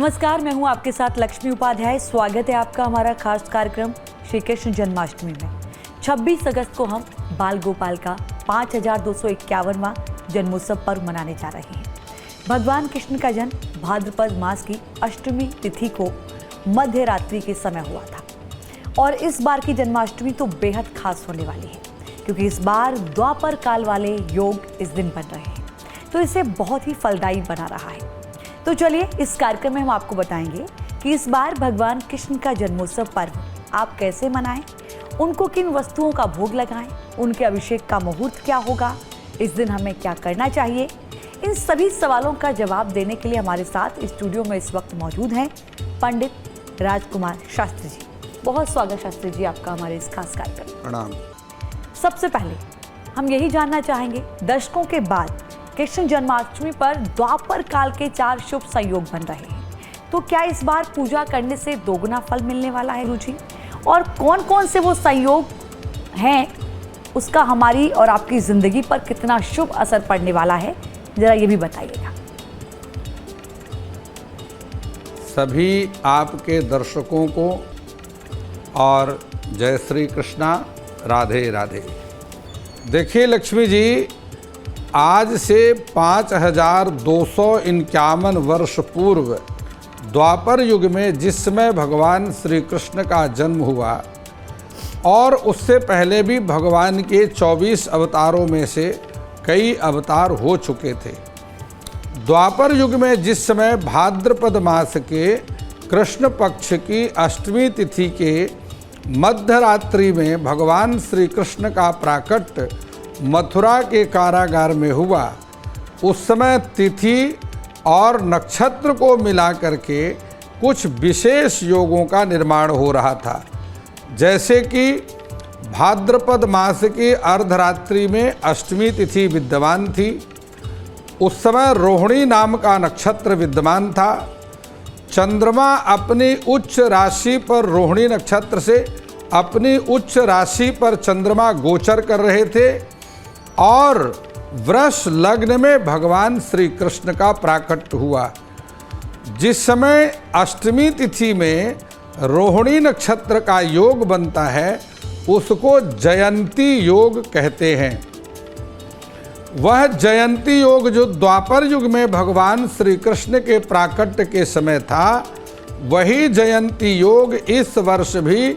नमस्कार, मैं हूं आपके साथ लक्ष्मी उपाध्याय। स्वागत है आपका हमारा खास कार्यक्रम श्री कृष्ण जन्माष्टमी में। 26 अगस्त को हम बाल गोपाल का 5251वां जन्मोत्सव पर्व मनाने जा रहे हैं। भगवान कृष्ण का जन्म भाद्रपद मास की अष्टमी तिथि को मध्य रात्रि के समय हुआ था और इस बार की जन्माष्टमी तो बेहद खास होने वाली है क्योंकि इस बार द्वापर काल वाले योग इस दिन बन रहे हैं, तो इसे बहुत ही फलदायी बना रहा है। तो चलिए इस कार्यक्रम में हम आपको बताएंगे कि इस बार भगवान कृष्ण का जन्मोत्सव पर्व आप कैसे मनाएं, उनको किन वस्तुओं का भोग लगाएं, उनके अभिषेक का मुहूर्त क्या होगा, इस दिन हमें क्या करना चाहिए। इन सभी सवालों का जवाब देने के लिए हमारे साथ स्टूडियो में इस वक्त मौजूद हैं पंडित राजकुमार शास्त्री जी। बहुत स्वागत शास्त्री जी आपका हमारे इस खास कार्यक्रम में। प्रणाम। सबसे पहले हम यही जानना चाहेंगे, दशकों के बाद कृष्ण जन्माष्टमी पर द्वापर काल के 4 शुभ संयोग बन रहे हैं, तो क्या इस बार पूजा करने से दोगुना फल मिलने वाला है रुचि? और कौन कौन से वो संयोग हैं, उसका हमारी और आपकी जिंदगी पर कितना शुभ असर पड़ने वाला है, जरा ये भी बताइएगा। सभी आपके दर्शकों को और जय श्री कृष्णा, राधे राधे। देखिए लक्ष्मी जी, आज से 5251 वर्ष पूर्व द्वापर युग में जिस समय भगवान श्री कृष्ण का जन्म हुआ और उससे पहले भी भगवान के 24 अवतारों में से कई अवतार हो चुके थे। द्वापर युग में जिस समय भाद्रपद मास के कृष्ण पक्ष की अष्टमी तिथि के मध्यरात्रि में भगवान श्री कृष्ण का प्राकट्य मथुरा के कारागार में हुआ, उस समय तिथि और नक्षत्र को मिलाकर के कुछ विशेष योगों का निर्माण हो रहा था। जैसे कि भाद्रपद मास की अर्धरात्रि में अष्टमी तिथि विद्यमान थी, उस समय रोहिणी नाम का नक्षत्र विद्यमान था। चंद्रमा अपनी उच्च राशि पर रोहिणी नक्षत्र से अपनी उच्च राशि पर चंद्रमा गोचर कर रहे थे और वृष लग्न में भगवान श्री कृष्ण का प्राकट्य हुआ। जिस समय अष्टमी तिथि में रोहिणी नक्षत्र का योग बनता है उसको जयंती योग कहते हैं। वह जयंती योग जो द्वापर युग में भगवान श्री कृष्ण के प्राकट्य के समय था, वही जयंती योग इस वर्ष भी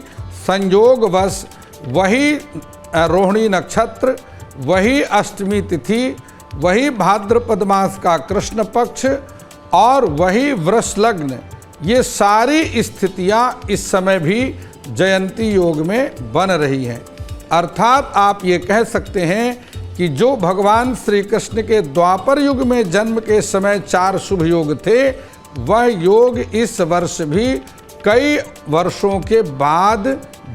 संयोगवश वही रोहिणी नक्षत्र, वही अष्टमी तिथि, वही भाद्रपद मास का कृष्ण पक्ष और वही वृष लग्न, ये सारी स्थितियां इस समय भी जयंती योग में बन रही हैं। अर्थात आप ये कह सकते हैं कि जो भगवान श्री कृष्ण के द्वापर युग में जन्म के समय 4 शुभ योग थे, वह योग इस वर्ष भी कई वर्षों के बाद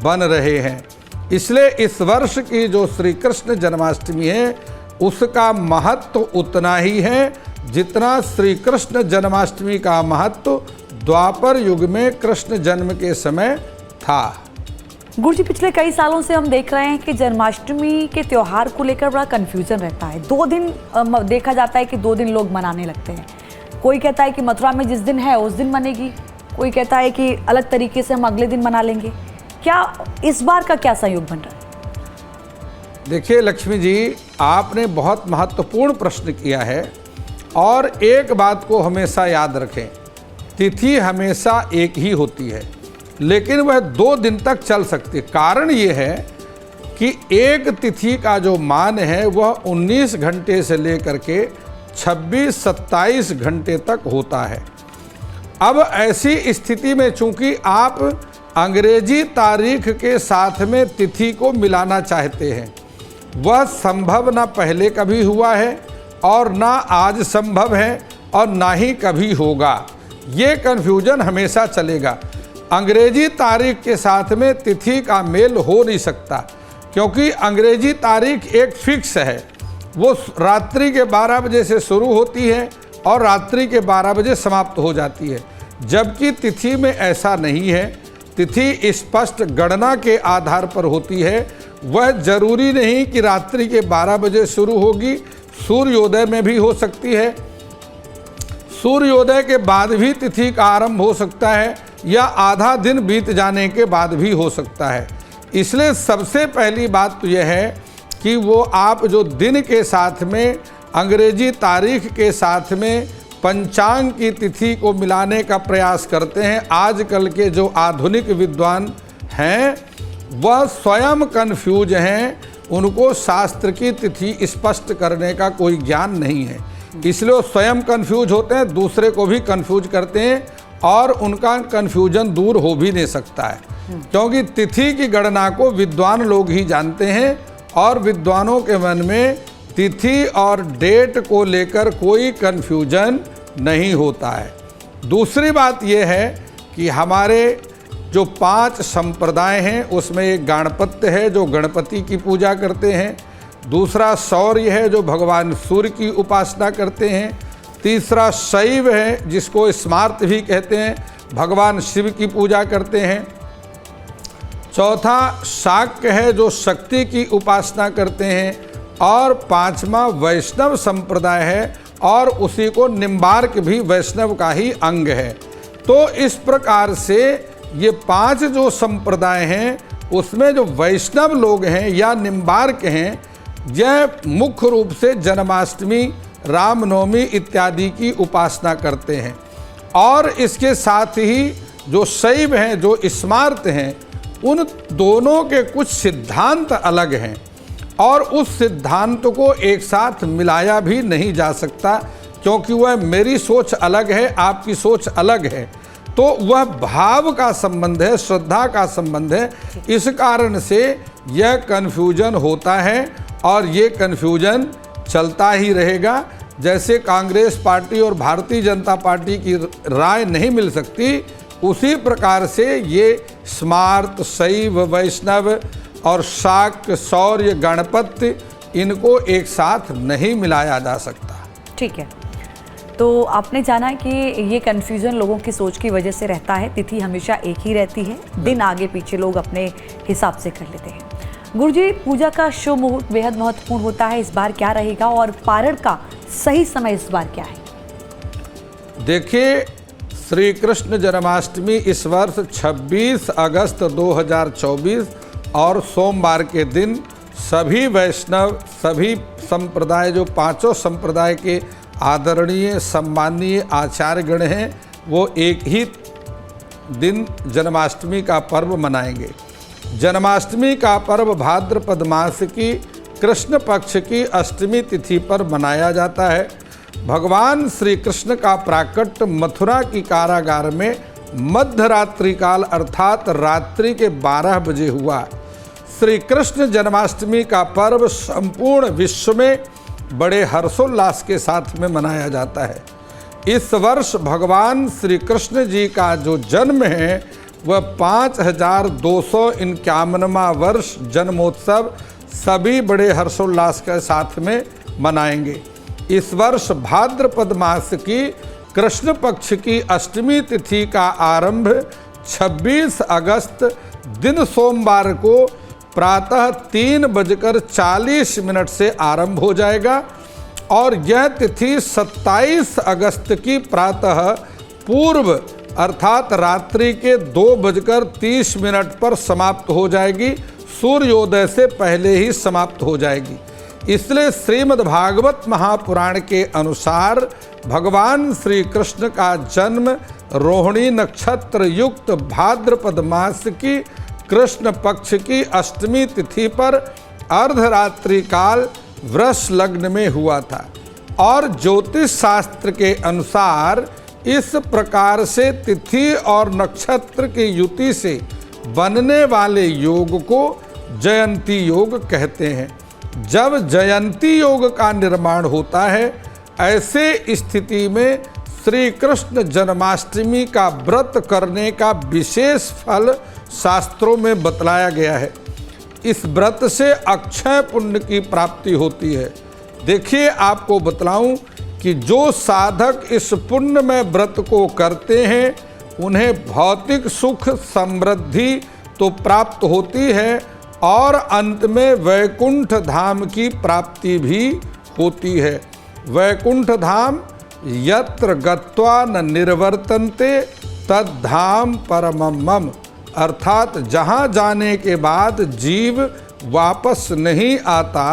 बन रहे हैं। इसलिए इस वर्ष की जो श्री कृष्ण जन्माष्टमी है उसका महत्व उतना ही है जितना श्री कृष्ण जन्माष्टमी का महत्व द्वापर युग में कृष्ण जन्म के समय था। गुरु जी, पिछले कई सालों से हम देख रहे हैं कि जन्माष्टमी के त्योहार को लेकर बड़ा कन्फ्यूजन रहता है। 2 दिन देखा जाता है कि 2 दिन लोग मनाने लगते हैं। कोई कहता है कि मथुरा में जिस दिन है उस दिन मनेगी, कोई कहता है कि अलग तरीके से हम अगले दिन मना लेंगे। क्या इस बार का क्या संयोग बन रहा है? देखिए लक्ष्मी जी, आपने बहुत महत्वपूर्ण प्रश्न किया है और एक बात को हमेशा याद रखें, तिथि हमेशा एक ही होती है लेकिन वह 2 दिन तक चल सकती है। कारण ये है कि एक तिथि का जो मान है वह 19 घंटे से लेकर के 26-27 घंटे तक होता है। अब ऐसी स्थिति में चूंकि आप अंग्रेजी तारीख के साथ में तिथि को मिलाना चाहते हैं, वह संभव ना पहले कभी हुआ है और ना आज संभव है और ना ही कभी होगा। ये कन्फ्यूजन हमेशा चलेगा। अंग्रेजी तारीख के साथ में तिथि का मेल हो नहीं सकता क्योंकि अंग्रेजी तारीख एक फिक्स है, वो रात्रि के 12 बजे से शुरू होती है और रात्रि के 12 बजे समाप्त हो जाती है, जबकि तिथि में ऐसा नहीं है। तिथि स्पष्ट गणना के आधार पर होती है। वह जरूरी नहीं कि रात्रि के 12 बजे शुरू होगी, सूर्योदय में भी हो सकती है, सूर्योदय के बाद भी तिथि का आरंभ हो सकता है या आधा दिन बीत जाने के बाद भी हो सकता है। इसलिए सबसे पहली बात तो यह है कि वो आप जो दिन के साथ में अंग्रेजी तारीख के साथ में पंचांग की तिथि को मिलाने का प्रयास करते हैं, आजकल के जो आधुनिक विद्वान हैं वह स्वयं कन्फ्यूज हैं, उनको शास्त्र की तिथि स्पष्ट करने का कोई ज्ञान नहीं है, इसलिए वो स्वयं कन्फ्यूज होते हैं, दूसरे को भी कन्फ्यूज करते हैं और उनका कन्फ्यूजन दूर हो भी नहीं सकता है, क्योंकि तिथि की गणना को विद्वान लोग ही जानते हैं और विद्वानों के मन में तिथि और डेट को लेकर कोई कन्फ्यूजन नहीं होता है। दूसरी बात यह है कि हमारे जो 5 संप्रदाय हैं उसमें एक गणपत्य है जो गणपति की पूजा करते हैं, दूसरा सौर्य है जो भगवान सूर्य की उपासना करते हैं, तीसरा शैव है जिसको स्मार्त भी कहते हैं, भगवान शिव की पूजा करते हैं, चौथा शाक्य है जो शक्ति की उपासना करते हैं और 5वां वैष्णव संप्रदाय है और उसी को निम्बार्क भी वैष्णव का ही अंग है। तो इस प्रकार से ये 5 जो संप्रदाय हैं उसमें जो वैष्णव लोग हैं या निम्बार्क हैं यह मुख्य रूप से जन्माष्टमी, रामनवमी इत्यादि की उपासना करते हैं और इसके साथ ही जो शैव हैं जो स्मार्त हैं उन दोनों के कुछ सिद्धांत अलग हैं और उस सिद्धांत को एक साथ मिलाया भी नहीं जा सकता, क्योंकि वह मेरी सोच अलग है, आपकी सोच अलग है, तो वह भाव का संबंध है, श्रद्धा का संबंध है। इस कारण से यह कन्फ्यूजन होता है और ये कन्फ्यूजन चलता ही रहेगा। जैसे कांग्रेस पार्टी और भारतीय जनता पार्टी की राय नहीं मिल सकती, उसी प्रकार से ये स्मार्त, शैव, वैष्णव और शाक्य, सौर्य, गणपत्य इनको एक साथ नहीं मिलाया जा सकता। ठीक है, तो आपने जाना कि ये कन्फ्यूज़न लोगों की सोच की वजह से रहता है, तिथि हमेशा एक ही रहती है, दिन आगे पीछे लोग अपने हिसाब से कर लेते हैं। गुरुजी, पूजा का शुभ मुहूर्त बेहद महत्वपूर्ण होता है, इस बार क्या रहेगा और पारण का सही समय इस बार क्या है? देखिए, श्री कृष्ण जन्माष्टमी इस वर्ष 26 अगस्त 2024 और सोमवार के दिन सभी वैष्णव, सभी संप्रदाय, जो 5 संप्रदाय के आदरणीय सम्माननीय आचार्यगण हैं, वो एक ही दिन जन्माष्टमी का पर्व मनाएंगे। जन्माष्टमी का पर्व भाद्रपद मास की कृष्ण पक्ष की अष्टमी तिथि पर मनाया जाता है। भगवान श्री कृष्ण का प्राकट्य मथुरा की कारागार में मध्यरात्रि काल अर्थात रात्रि के 12 बजे हुआ। श्री कृष्ण जन्माष्टमी का पर्व संपूर्ण विश्व में बड़े हर्षोल्लास के साथ में मनाया जाता है। इस वर्ष भगवान श्री कृष्ण जी का जो जन्म है वह 5251वां वर्ष जन्मोत्सव सभी बड़े हर्षोल्लास के साथ में मनाएंगे। इस वर्ष भाद्रपद मास की कृष्ण पक्ष की अष्टमी तिथि का आरंभ 26 अगस्त दिन सोमवार को प्रातः 3:40 से आरंभ हो जाएगा और यह तिथि 27 अगस्त की प्रातः पूर्व अर्थात रात्रि के 2:30 पर समाप्त हो जाएगी, सूर्योदय से पहले ही समाप्त हो जाएगी। इसलिए श्रीमद् भागवत महापुराण के अनुसार भगवान श्री कृष्ण का जन्म रोहिणी नक्षत्र युक्त भाद्रपद मास की कृष्ण पक्ष की अष्टमी तिथि पर अर्धरात्रि काल वृष लग्न में हुआ था और ज्योतिष शास्त्र के अनुसार इस प्रकार से तिथि और नक्षत्र की युति से बनने वाले योग को जयंती योग कहते हैं। जब जयंती योग का निर्माण होता है, ऐसे स्थिति में श्री कृष्ण जन्माष्टमी का व्रत करने का विशेष फल शास्त्रों में बतलाया गया है। इस व्रत से अक्षय पुण्य की प्राप्ति होती है। देखिए, आपको बतलाऊं कि जो साधक इस पुण्यमय व्रत को करते हैं उन्हें भौतिक सुख समृद्धि तो प्राप्त होती है और अंत में वैकुंठ धाम की प्राप्ति भी होती है। वैकुंठ धाम यत्र गत्वा न निर्वर्तन्ते तद्धाम परमम मम, अर्थात जहाँ जाने के बाद जीव वापस नहीं आता,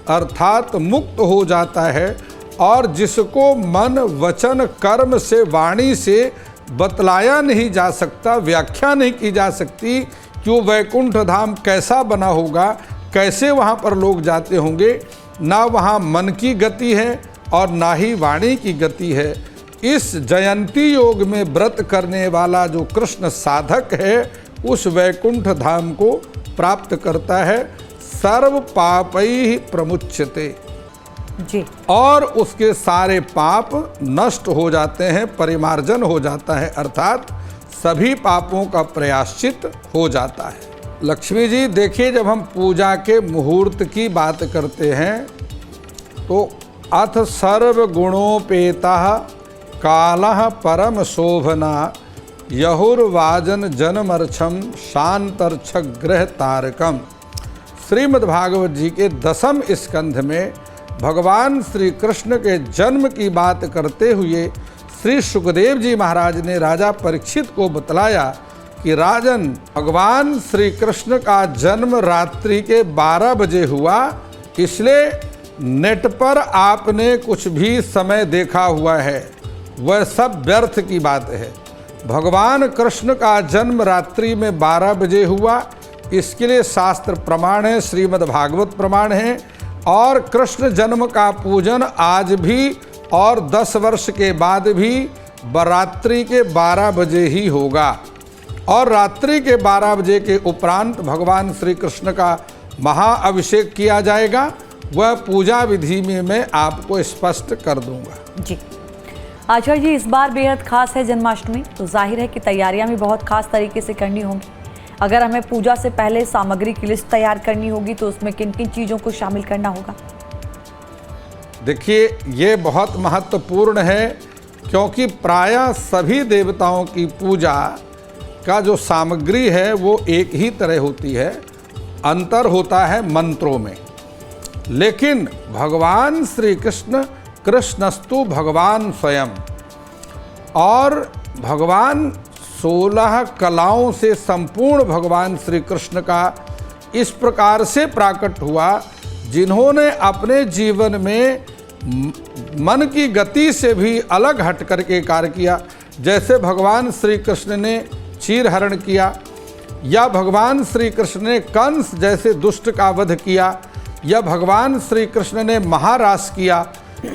अर्थात मुक्त हो जाता है, और जिसको मन वचन कर्म से वाणी से बतलाया नहीं जा सकता, व्याख्या नहीं की जा सकती कि वो वैकुंठ धाम कैसा बना होगा, कैसे वहाँ पर लोग जाते होंगे, ना वहाँ मन की गति है और ना ही वाणी की गति है। इस जयंती योग में व्रत करने वाला जो कृष्ण साधक है उस वैकुंठ धाम को प्राप्त करता है। सर्व पापैः प्रमुच्यते, जी, और उसके सारे पाप नष्ट हो जाते हैं, परिमार्जन हो जाता है, अर्थात सभी पापों का प्रायश्चित हो जाता है। लक्ष्मी जी देखिए, जब हम पूजा के मुहूर्त की बात करते हैं तो अथ सर्वगुणोपेतः कालः परम शोभना यहुर्वाजन जनमर्छम शांतर्क्षग्रह तारकम। श्रीमद्भागवत जी के 10वें स्कंध में भगवान श्री कृष्ण के जन्म की बात करते हुए श्री सुखदेव जी महाराज ने राजा परीक्षित को बतलाया कि राजन, भगवान श्री कृष्ण का जन्म रात्रि के 12 बजे हुआ, इसलिए नेट पर आपने कुछ भी समय देखा हुआ है वह सब व्यर्थ की बात है। भगवान कृष्ण का जन्म रात्रि में 12 बजे हुआ, इसके लिए शास्त्र प्रमाण है, श्रीमद् भागवत प्रमाण है, और कृष्ण जन्म का पूजन आज भी और 10 वर्ष के बाद भी रात्रि के 12 बजे ही होगा। और रात्रि के 12 बजे के उपरांत भगवान श्री कृष्ण का महाअभिषेक किया जाएगा। वह पूजा विधि में मैं आपको स्पष्ट कर दूंगा। जी आचार्य जी, इस बार बेहद खास है जन्माष्टमी, तो जाहिर है कि तैयारियां भी बहुत खास तरीके से करनी होंगी। अगर हमें पूजा से पहले सामग्री की लिस्ट तैयार करनी होगी तो उसमें किन किन चीज़ों को शामिल करना होगा? देखिए, ये बहुत महत्वपूर्ण है, क्योंकि प्रायः सभी देवताओं की पूजा का जो सामग्री है वो एक ही तरह होती है, अंतर होता है मंत्रों में। लेकिन भगवान श्री कृष्ण, कृष्णस्तु भगवान स्वयं, और भगवान 16 कलाओं से संपूर्ण भगवान श्री कृष्ण का इस प्रकार से प्राकट हुआ, जिन्होंने अपने जीवन में मन की गति से भी अलग हट करके कार्य किया। जैसे भगवान श्री कृष्ण ने क्षीर हरण किया, या भगवान श्री कृष्ण ने कंस जैसे दुष्ट का वध किया, या भगवान श्री कृष्ण ने महारास किया,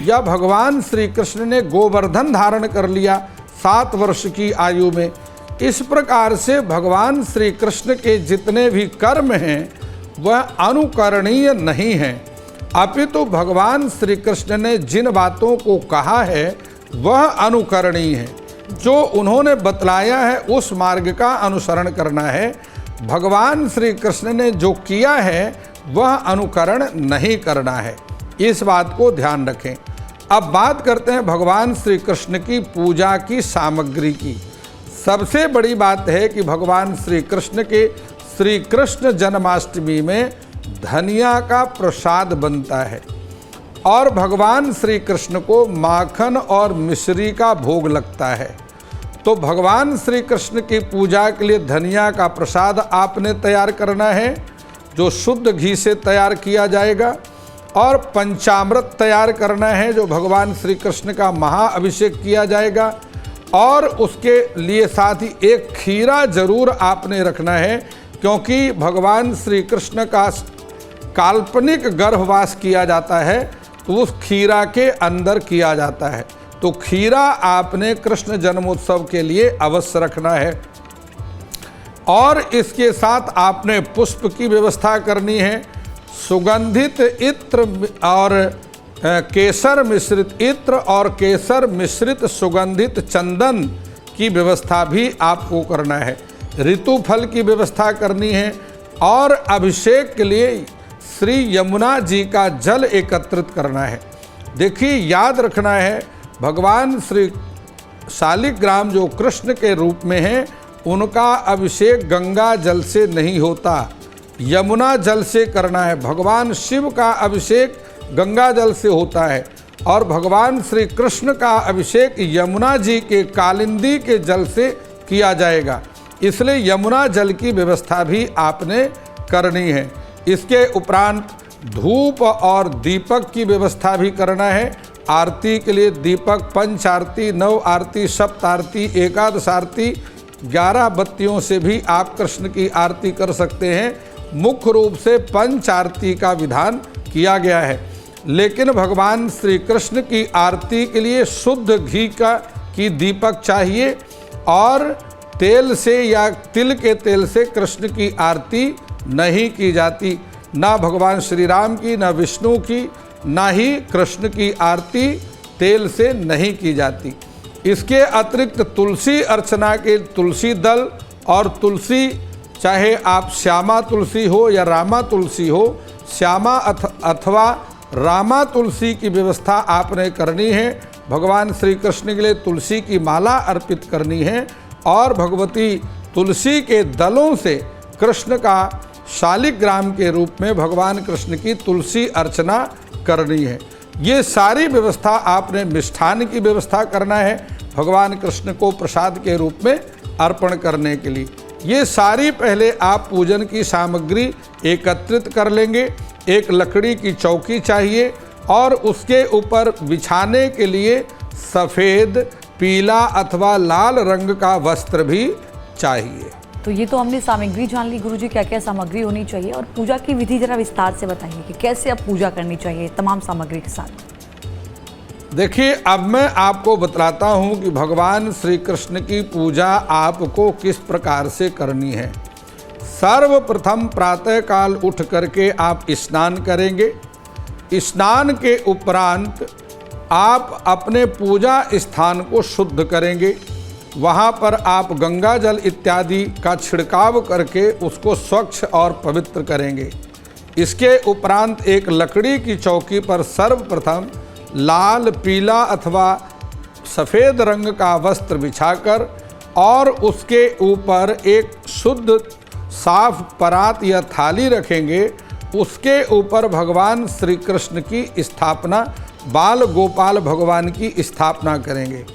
या भगवान श्री कृष्ण ने गोवर्धन धारण कर लिया 7 वर्ष की आयु में। इस प्रकार से भगवान श्री कृष्ण के जितने भी कर्म हैं वह अनुकरणीय नहीं हैं, अपितु भगवान श्री कृष्ण ने जिन बातों को कहा है वह अनुकरणीय है। जो उन्होंने बतलाया है उस मार्ग का अनुसरण करना है। भगवान श्री कृष्ण ने जो किया है वह अनुकरण नहीं करना है, इस बात को ध्यान रखें। अब बात करते हैं भगवान श्री कृष्ण की पूजा की सामग्री की। सबसे बड़ी बात है कि भगवान श्री कृष्ण के श्री कृष्ण जन्माष्टमी में धनिया का प्रसाद बनता है, और भगवान श्री कृष्ण को माखन और मिश्री का भोग लगता है। तो भगवान श्री कृष्ण की पूजा के लिए धनिया का प्रसाद आपने तैयार करना है, जो शुद्ध घी से तैयार किया जाएगा, और पंचामृत तैयार करना है, जो भगवान श्री कृष्ण का महाअभिषेक किया जाएगा, और उसके लिए साथ ही एक खीरा जरूर आपने रखना है, क्योंकि भगवान श्री कृष्ण का काल्पनिक गर्भवास किया जाता है तो उस खीरा के अंदर किया जाता है। तो खीरा आपने कृष्ण जन्मोत्सव के लिए अवश्य रखना है। और इसके साथ आपने पुष्प की व्यवस्था करनी है, सुगंधित इत्र और केसर मिश्रित इत्र और केसर मिश्रित सुगंधित चंदन की व्यवस्था भी आपको करना है। ऋतु फल की व्यवस्था करनी है, और अभिषेक के लिए श्री यमुना जी का जल एकत्रित करना है। देखिए, याद रखना है, भगवान श्री शालिग्राम जो कृष्ण के रूप में हैं, उनका अभिषेक गंगा जल से नहीं होता, यमुना जल से करना है। भगवान शिव का अभिषेक गंगा जल से होता है, और भगवान श्री कृष्ण का अभिषेक यमुना जी के कालिंदी के जल से किया जाएगा, इसलिए यमुना जल की व्यवस्था भी आपने करनी है। इसके उपरांत धूप और दीपक की व्यवस्था भी करना है। आरती के लिए दीपक, पंच आरती, नव आरती, सप्त आरती, एकादश आरती, 11 बत्तियों से भी आप कृष्ण की आरती कर सकते हैं। मुख्य रूप से पंच आरती का विधान किया गया है, लेकिन भगवान श्री कृष्ण की आरती के लिए शुद्ध घी की दीपक चाहिए और तेल से या तिल के तेल से कृष्ण की आरती नहीं की जाती। ना भगवान श्री राम की, ना विष्णु की, ना ही कृष्ण की आरती तेल से नहीं की जाती। इसके अतिरिक्त तुलसी अर्चना के तुलसी दल और तुलसी, चाहे आप श्यामा तुलसी हो या रामा तुलसी हो, श्यामा अथवा रामा तुलसी की व्यवस्था आपने करनी है। भगवान श्री कृष्ण के लिए तुलसी की माला अर्पित करनी है और भगवती तुलसी के दलों से कृष्ण का शालिग्राम के रूप में भगवान कृष्ण की तुलसी अर्चना करनी है। ये सारी व्यवस्था आपने मिष्ठान की व्यवस्था करना है भगवान कृष्ण को प्रसाद के रूप में अर्पण करने के लिए। ये सारी पहले आप पूजन की सामग्री एकत्रित कर लेंगे। एक लकड़ी की चौकी चाहिए और उसके ऊपर बिछाने के लिए सफ़ेद, पीला अथवा लाल रंग का वस्त्र भी चाहिए। तो ये तो हमने सामग्री जान ली गुरुजी, क्या क्या सामग्री होनी चाहिए, और पूजा की विधि जरा विस्तार से बताइए कि कैसे अब पूजा करनी चाहिए तमाम सामग्री के साथ। देखिए, अब मैं आपको बतलाता हूँ कि भगवान श्री कृष्ण की पूजा आपको किस प्रकार से करनी है। सर्वप्रथम प्रातःकाल उठ करके आप स्नान करेंगे। स्नान के उपरांत आप अपने पूजा स्थान को शुद्ध करेंगे। वहाँ पर आप गंगा जल इत्यादि का छिड़काव करके उसको स्वच्छ और पवित्र करेंगे। इसके उपरांत एक लकड़ी की चौकी पर सर्वप्रथम लाल, पीला अथवा सफ़ेद रंग का वस्त्र बिछाकर और उसके ऊपर एक शुद्ध साफ परात या थाली रखेंगे। उसके ऊपर भगवान श्री कृष्ण की स्थापना, बाल गोपाल भगवान की स्थापना करेंगे।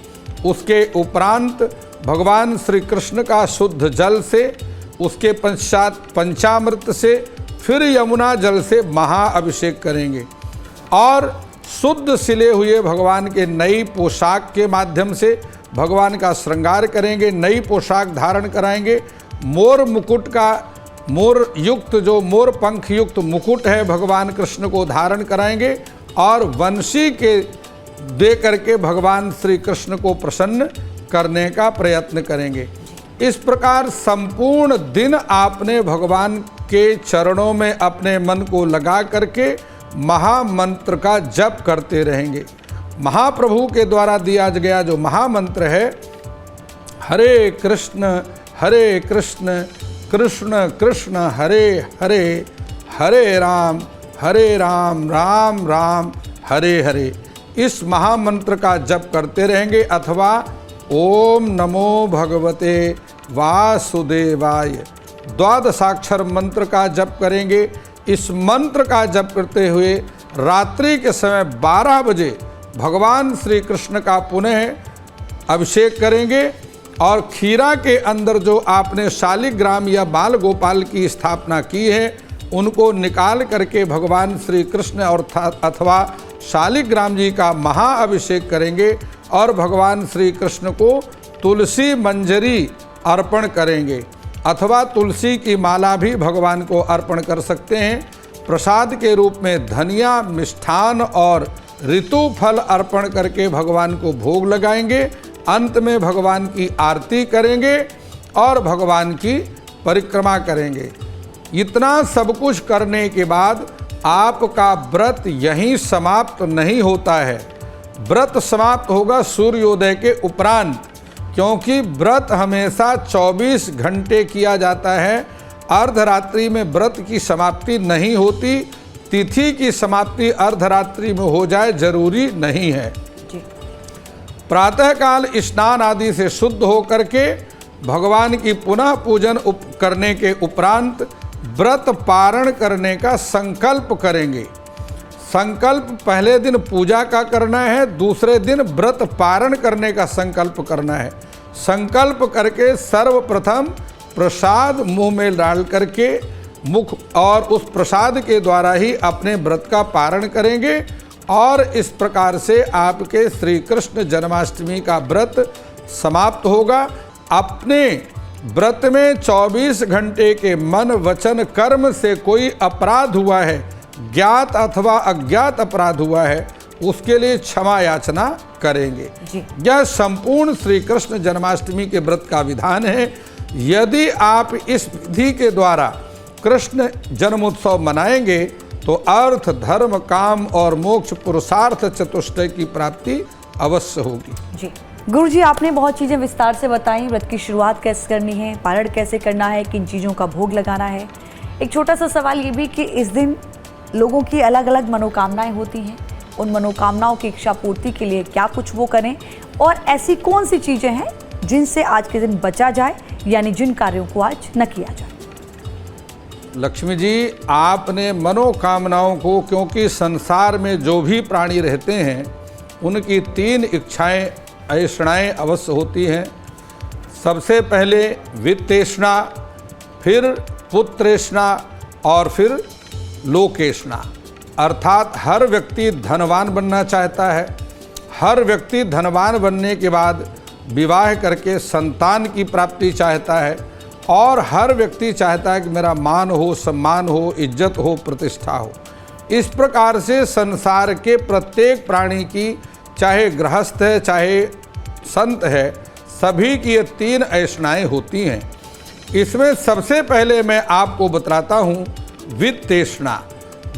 उसके उपरांत भगवान श्री कृष्ण का शुद्ध जल से, उसके पश्चात पंचामृत से, फिर यमुना जल से महाअभिषेक करेंगे और शुद्ध सिले हुए भगवान के नई पोशाक के माध्यम से भगवान का श्रृंगार करेंगे। नई पोशाक धारण कराएंगे। मोर मुकुट का, मोर युक्त जो मोर पंख युक्त मुकुट है भगवान कृष्ण को धारण कराएंगे और वंशी के दे करके भगवान श्री कृष्ण को प्रसन्न करने का प्रयत्न करेंगे। इस प्रकार संपूर्ण दिन आपने भगवान के चरणों में अपने मन को लगा करके महामंत्र का जप करते रहेंगे। महाप्रभु के द्वारा दिया गया जो महामंत्र है, हरे कृष्ण कृष्ण कृष्ण हरे हरे, हरे राम राम राम हरे हरे, इस महामंत्र का जप करते रहेंगे। अथवा ओम नमो भगवते वासुदेवाय, द्वादशाक्षर मंत्र का जप करेंगे। इस मंत्र का जप करते हुए रात्रि के समय 12 बजे भगवान श्री कृष्ण का पुनः अभिषेक करेंगे और खीरा के अंदर जो आपने शालिग्राम या बाल गोपाल की स्थापना की है उनको निकाल करके भगवान श्री कृष्ण और अथवा शालिग्राम जी का महाअभिषेक करेंगे और भगवान श्री कृष्ण को तुलसी मंजरी अर्पण करेंगे अथवा तुलसी की माला भी भगवान को अर्पण कर सकते हैं। प्रसाद के रूप में धनिया, मिष्ठान और ऋतु फल अर्पण करके भगवान को भोग लगाएंगे। अंत में भगवान की आरती करेंगे और भगवान की परिक्रमा करेंगे। इतना सब कुछ करने के बाद आपका व्रत यहीं समाप्त नहीं होता है। व्रत समाप्त होगा सूर्योदय के उपरांत, क्योंकि व्रत हमेशा 24 घंटे किया जाता है। अर्धरात्रि में व्रत की समाप्ति नहीं होती। तिथि की समाप्ति अर्धरात्रि में हो जाए जरूरी नहीं है। प्रातःकाल स्नान आदि से शुद्ध होकर के भगवान की पुनः पूजन करने के उपरांत व्रत पारण करने का संकल्प करेंगे। संकल्प पहले दिन पूजा का करना है, दूसरे दिन व्रत पारण करने का संकल्प करना है। संकल्प करके सर्वप्रथम प्रसाद मुंह में डाल करके मुख और उस प्रसाद के द्वारा ही अपने व्रत का पारण करेंगे और इस प्रकार से आपके श्री कृष्ण जन्माष्टमी का व्रत समाप्त होगा। अपने व्रत में 24 घंटे के मन वचन कर्म से कोई अपराध हुआ है, ज्ञात अथवा अज्ञात अपराध हुआ है, उसके लिए क्षमा याचना करेंगे। यह संपूर्ण श्री कृष्ण जन्माष्टमी के व्रत का विधान है। यदि आप इस विधि के द्वारा कृष्ण जन्मोत्सव मनाएंगे तो अर्थ धर्म काम और मोक्ष पुरुषार्थ चतुष्टय की प्राप्ति अवश्य होगी। जी गुरु जी, आपने बहुत चीज़ें विस्तार से बताई। व्रत की शुरुआत कैसे करनी है, पारण कैसे करना है, किन चीज़ों का भोग लगाना है। एक छोटा सा सवाल ये भी कि इस दिन लोगों की अलग अलग मनोकामनाएं होती हैं, उन मनोकामनाओं की इच्छा पूर्ति के लिए क्या कुछ वो करें और ऐसी कौन सी चीज़ें हैं जिनसे आज के दिन बचा जाए, यानी जिन कार्यों को आज न किया जाए। लक्ष्मी जी, आपने मनोकामनाओं को, क्योंकि संसार में जो भी प्राणी रहते हैं उनकी 3 इच्छाएं ऐषणाएं अवश्य होती हैं। सबसे पहले वित्तेषणा, फिर पुत्रेषणा और फिर लोकेषणा। अर्थात हर व्यक्ति धनवान बनना चाहता है। हर व्यक्ति धनवान बनने के बाद विवाह करके संतान की प्राप्ति चाहता है और हर व्यक्ति चाहता है कि मेरा मान हो, सम्मान हो, इज्जत हो, प्रतिष्ठा हो। इस प्रकार से संसार के प्रत्येक प्राणी की, चाहे गृहस्थ है चाहे संत है, सभी की ये 3 ऐषणाएं होती हैं। इसमें सबसे पहले मैं आपको बतलाता हूँ वित्तेषणा।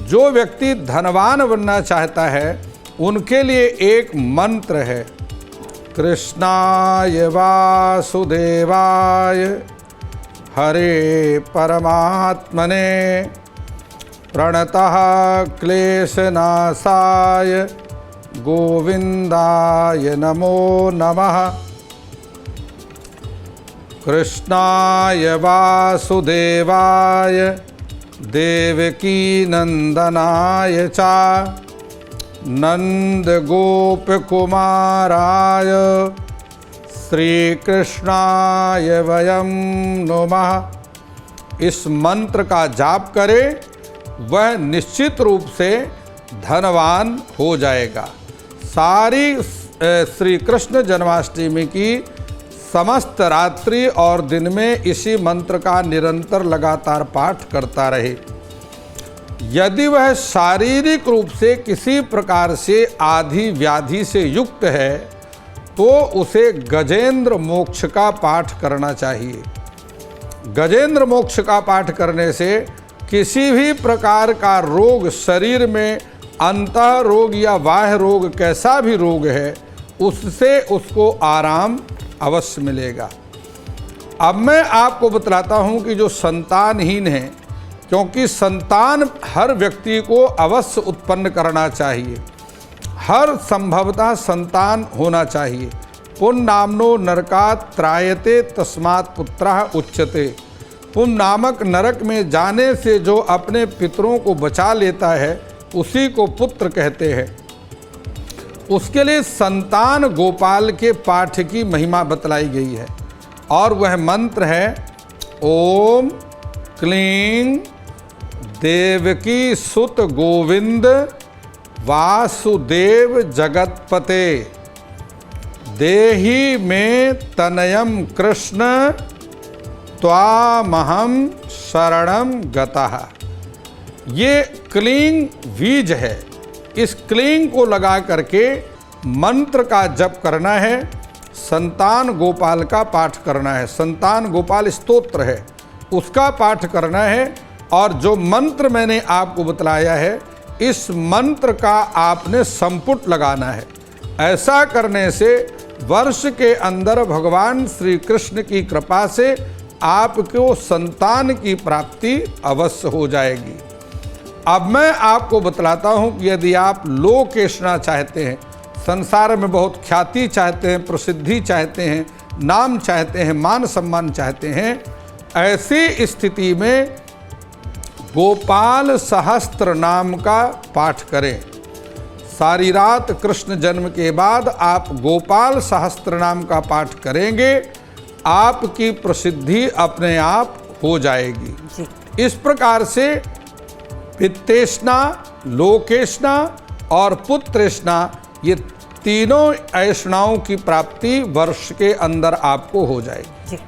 जो व्यक्ति धनवान बनना चाहता है उनके लिए एक मंत्र है, कृष्णाय वासुदेवाय हरे परमात्मने प्रणतः क्लेशनाशाय गोविंदाय नमो नमः। कृष्णाय वासुदेवाय देवकी नंदनाय च नंद गोप कुमाराय श्रीकृष्णाय वयं नमः। इस मंत्र का जाप करे वह निश्चित रूप से धनवान हो जाएगा। सारी श्री कृष्ण जन्माष्टमी की समस्त रात्रि और दिन में इसी मंत्र का निरंतर लगातार पाठ करता रहे। यदि वह शारीरिक रूप से किसी प्रकार से आधि व्याधि से युक्त है तो उसे गजेंद्र मोक्ष का पाठ करना चाहिए। गजेंद्र मोक्ष का पाठ करने से किसी भी प्रकार का रोग, शरीर में अंतः रोग या बाह्य रोग, कैसा भी रोग है, उससे उसको आराम अवश्य मिलेगा। अब मैं आपको बतलाता हूँ कि जो संतानहीन है, क्योंकि संतान हर व्यक्ति को अवश्य उत्पन्न करना चाहिए, हर संभवतः संतान होना चाहिए। पुण्य नामनो नरकात् त्रायते तस्मात् पुत्रः उच्यते। पुण्य नामक नरक में जाने से जो अपने पितरों को बचा लेता है उसी को पुत्र कहते हैं। उसके लिए संतान गोपाल के पाठ की महिमा बतलाई गई है और वह मंत्र है ओम क्लीं देवकी सुत गोविंद वासुदेव जगतपते देहि में तनयम कृष्ण त्वामहं शरणं गतः। ये क्लीं बीज है। इस क्लीं को लगा करके मंत्र का जप करना है, संतान गोपाल का पाठ करना है। संतान गोपाल स्तोत्र है, उसका पाठ करना है। और जो मंत्र मैंने आपको बतलाया है, इस मंत्र का आपने संपुट लगाना है। ऐसा करने से वर्ष के अंदर भगवान श्री कृष्ण की कृपा से आपको संतान की प्राप्ति अवश्य हो जाएगी। अब मैं आपको बतलाता हूँ कि यदि आप लोकेशना चाहते हैं, संसार में बहुत ख्याति चाहते हैं, प्रसिद्धि चाहते हैं, नाम चाहते हैं, मान सम्मान चाहते हैं, ऐसी स्थिति में गोपाल सहस्त्र नाम का पाठ करें। सारी रात कृष्ण जन्म के बाद आप गोपाल सहस्त्र नाम का पाठ करेंगे, आपकी प्रसिद्धि अपने आप हो जाएगी। जी। इस प्रकार से वित्तेष्णा, लोकेष्णा और पुत्रेष्णा, ये तीनों ऐष्णाओं की प्राप्ति वर्ष के अंदर आपको हो जाएगी। जी।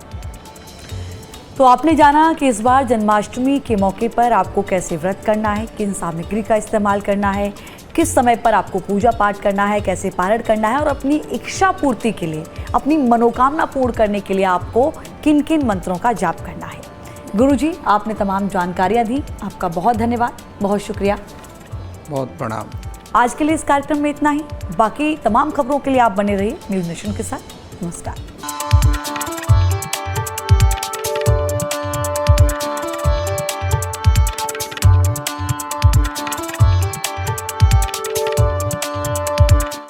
तो आपने जाना कि इस बार जन्माष्टमी के मौके पर आपको कैसे व्रत करना है, किन सामग्री का इस्तेमाल करना है, किस समय पर आपको पूजा पाठ करना है, कैसे पारण करना है और अपनी इच्छा पूर्ति के लिए, अपनी मनोकामना पूर्ण करने के लिए आपको किन किन मंत्रों का जाप करना है। गुरुजी, आपने तमाम जानकारियां दी, आपका बहुत धन्यवाद, बहुत शुक्रिया। बहुत प्रणाम। आज के लिए इस कार्यक्रम में इतना ही। बाकी तमाम खबरों के लिए आप बने रहिए न्यूज़ नेशन के साथ। नमस्कार।